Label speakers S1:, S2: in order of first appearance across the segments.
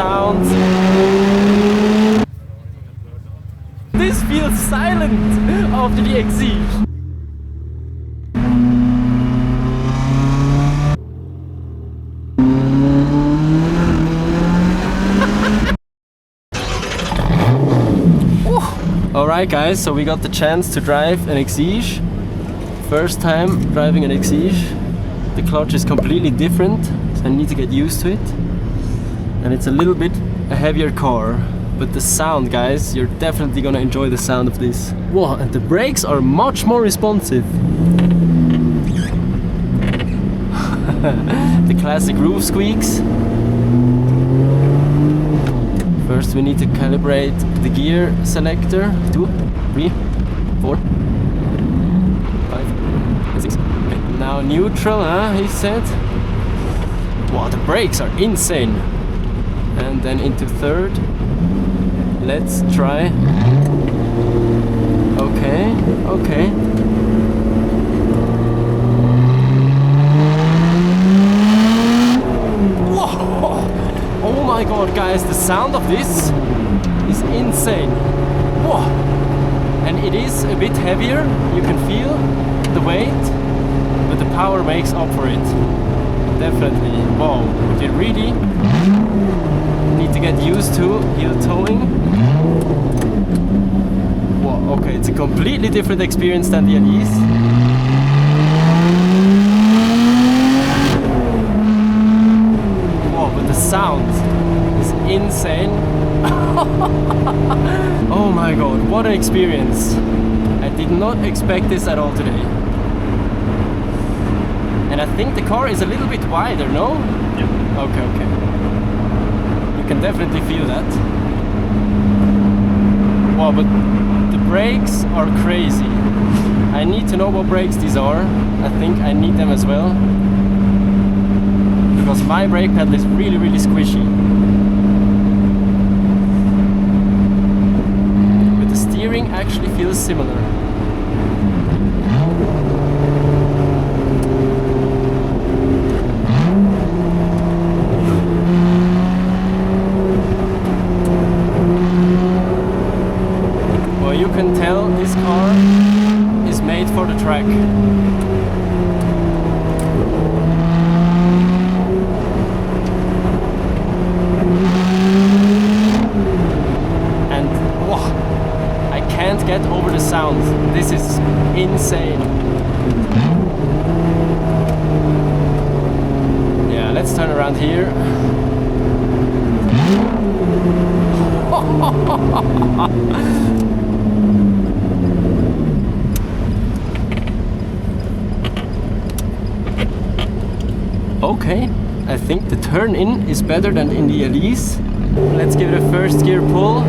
S1: sounds. This feels silent after the Exige. Alright guys, so we got the chance to drive an Exige. First time driving an Exige. The clutch is completely different, so I need to get used to it. And it's a little bit a heavier car. But the sound, guys, you're definitely gonna enjoy the sound of this. Wow, and the brakes are much more responsive. The classic roof squeaks. First we need to calibrate the gear selector. 2, 3, 4, 5, 6. Okay. Now neutral, he said. Wow, the brakes are insane. And then into third. Let's try. Okay, okay. Whoa! Oh my god, guys, the sound of this is insane. Whoa! And it is a bit heavier, you can feel the weight, but the power makes up for it. Definitely. Wow, but you really need to get used to heel towing. Wow, okay, it's a completely different experience than the Elise. Wow, but the sound is insane. Oh my god, what an experience. I did not expect this at all today. And I think the car is a little bit wider, no? Yeah. Okay, okay. You can definitely feel that. Wow, but the brakes are crazy. I need to know what brakes these are. I think I need them as well. Because my brake pedal is really, really squishy. But the steering actually feels similar. You can tell this car is made for the track. And wow, I can't get over the sound. This is insane. Yeah, let's turn around here. Okay, I think the turn-in is better than in the Elise. Let's give it a first gear pull.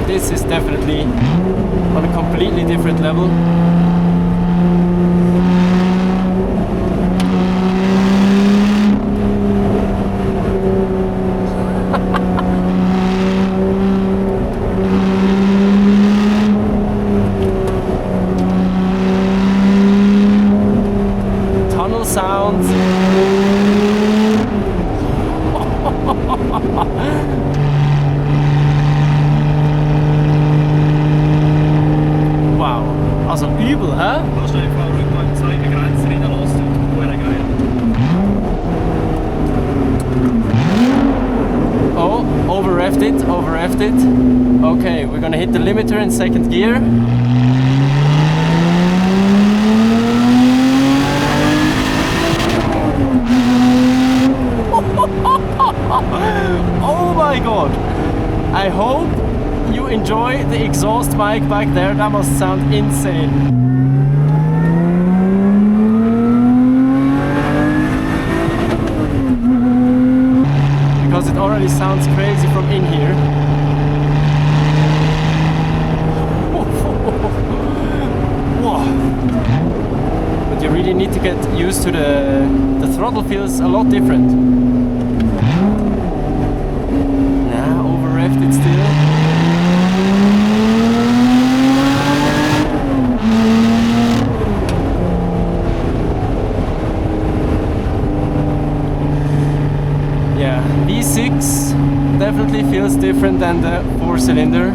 S1: This is definitely on a completely different level. Sounds. Wow, also übel, hä?
S2: Lass einfach rückwärts zwei Grenzen reinlassen, wäre geil.
S1: Oh, over-revved it. Okay, we're gonna hit the limiter in second gear. Oh my god! I hope you enjoy the exhaust mic back there, that must sound insane. Because it already sounds crazy from in here. Whoa. But you really need to get used to the throttle feels a lot different. It still. V6 definitely feels different than the 4-cylinder.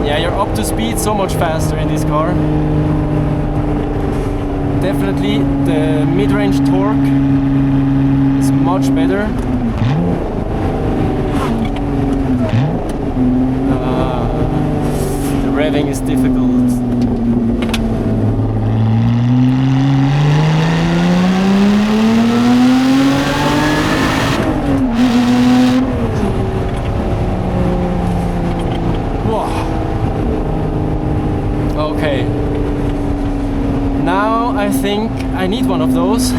S1: Yeah, you're up to speed so much faster in this car. Definitely the mid-range torque is much better. The revving is difficult. Whoa. Okay. Now I think I need one of those.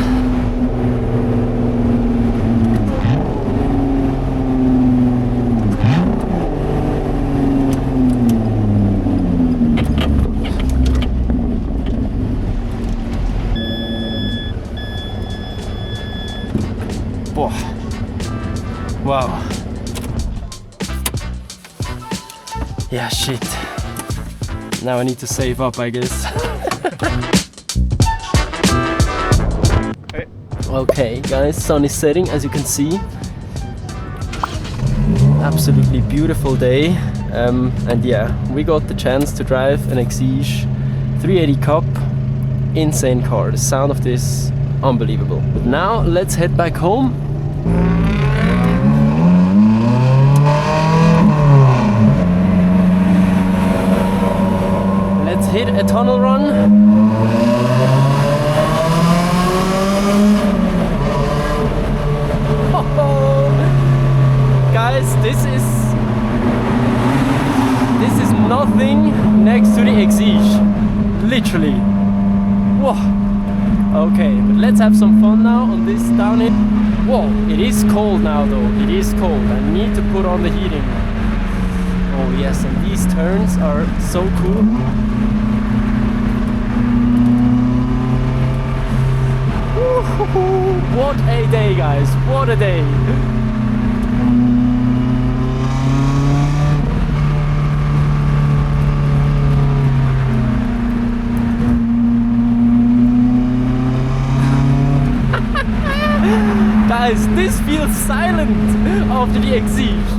S1: Wow. Yeah, shit. Now I need to save up, I guess. Okay, guys, sun is setting, as you can see. Absolutely beautiful day. And yeah, we got the chance to drive an Exige 380 Cup. Insane car. The sound of this, unbelievable. But now let's head back home. Let's hit a tunnel run. Guys, this is nothing next to the Exige. Literally. Whoa. Okay, but let's have some fun now on this downhill. Whoa, it is cold now though. It is cold. I need to put on the heating. Oh yes, and these turns are so cool. What a day, guys. What a day. Guys, this feels silent after the Exige.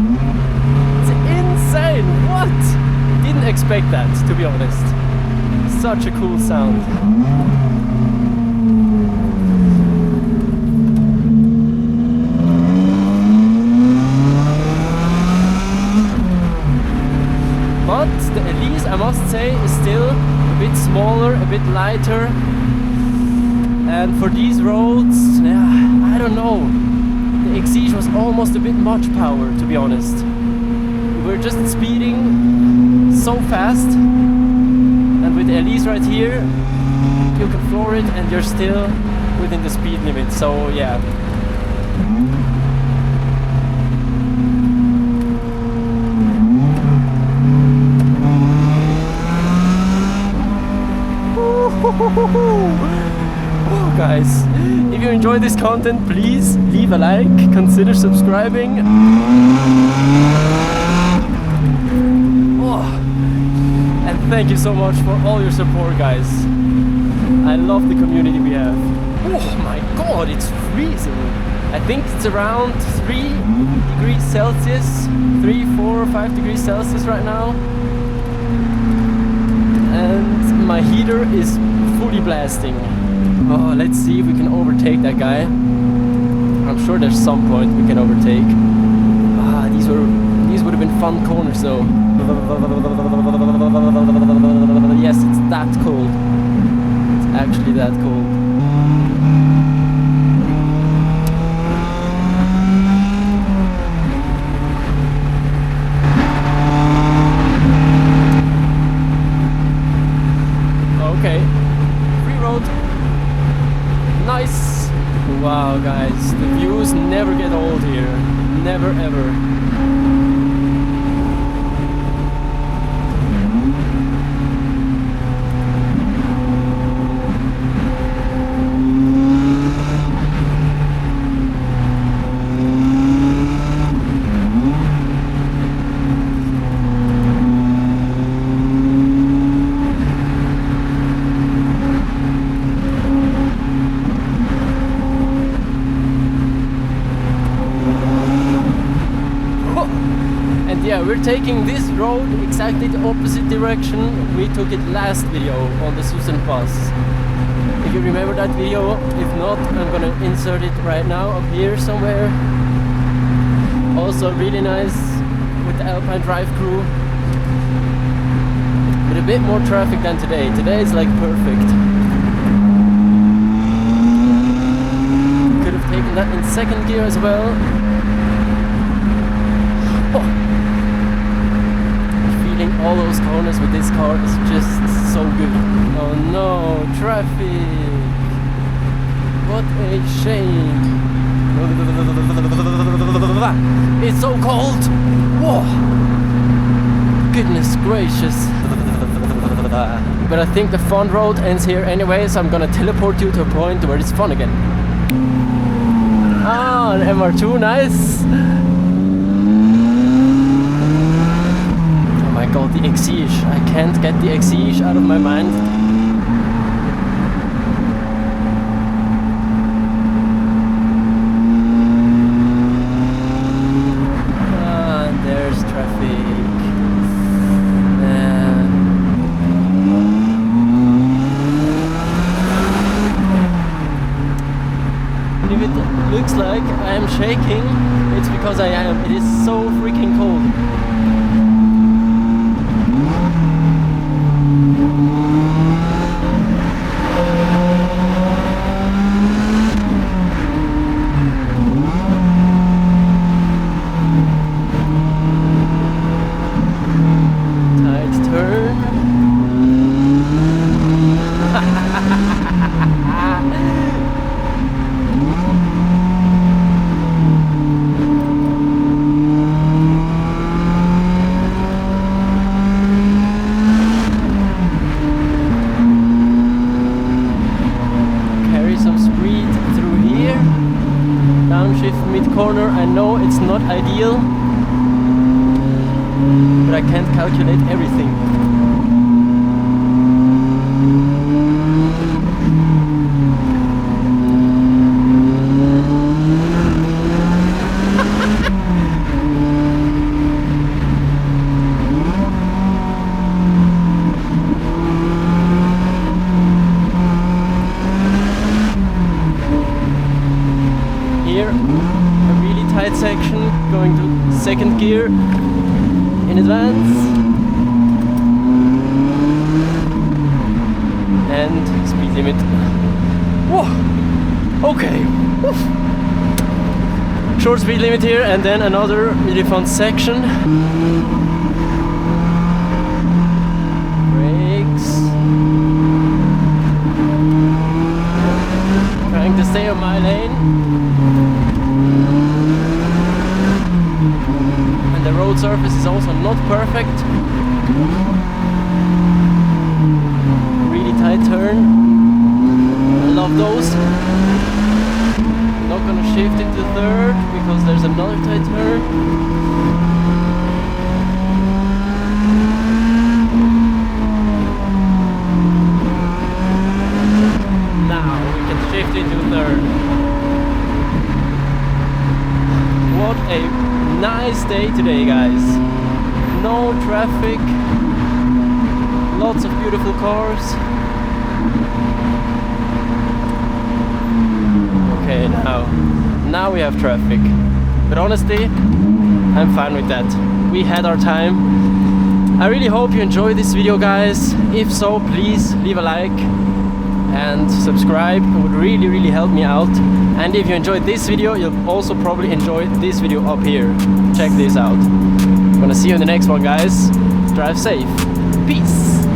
S1: It's insane. What? Didn't expect that, to be honest. Such a cool sound. But the Elise, I must say, is still a bit smaller, a bit lighter. And for these roads, yeah, I don't know. The Exige was almost a bit much power, to be honest. We were just speeding so fast. And with the Elise right here, you can floor it and you're still within the speed limit. So yeah. Oh, guys, if you enjoy this content, please leave a like, consider subscribing. Oh, and thank you so much for all your support, guys. I love the community we have. Oh my god, it's freezing. I think it's around 3 degrees Celsius, 3, 4, 5 degrees Celsius right now. And my heater is fully blasting. Oh, let's see if we can overtake that guy. I'm sure there's some point we can overtake. Ah, these would have been fun corners though. Yes, it's that cold. It's actually that cold. Okay, free road. Nice. Wow, guys, the views never get old here. Never ever. yeah, we're taking this road exactly the opposite direction we took it last video on the Swiss Alps. If you remember that video, if not, I'm gonna insert it right now up here somewhere. Also really nice with the Alpine drive crew. With a bit more traffic than today. Today is like perfect. Could have taken that in second gear as well. Oh. Feeling all those corners with this car is just so good. Oh no, traffic! What a shame! It's so cold! Whoa! Goodness gracious! But I think the fun road ends here anyway, so I'm gonna teleport you to a point where it's fun again. Ah, an MR2, nice! Oh my god, the Exige. I can't get the Exige out of my mind. Looks like I am shaking, it's because I am. It is so freaking cold. Tight turn. Downshift mid-corner, I know it's not ideal, but I can't calculate everything. Here, a really tight section, going to second gear in advance. And speed limit. Whoa! Okay. Woo. Short speed limit here, and then another really fun section. Brakes. Trying to stay on my lane. And the road surface is also not perfect. Really tight turn. I love those. Not gonna shift it to third because there's another tight turn. Now we can shift it to third. What a nice day today, guys. No traffic, lots of beautiful cars. Okay, now we have traffic, but honestly I'm fine with that. We had our time. I really hope you enjoyed this video, guys. If so, please leave a like and subscribe. It would really help me out. And if you enjoyed this video, you'll also probably enjoy this video up here. Check this out. I'm gonna see you in the next one, guys. Drive safe. Peace.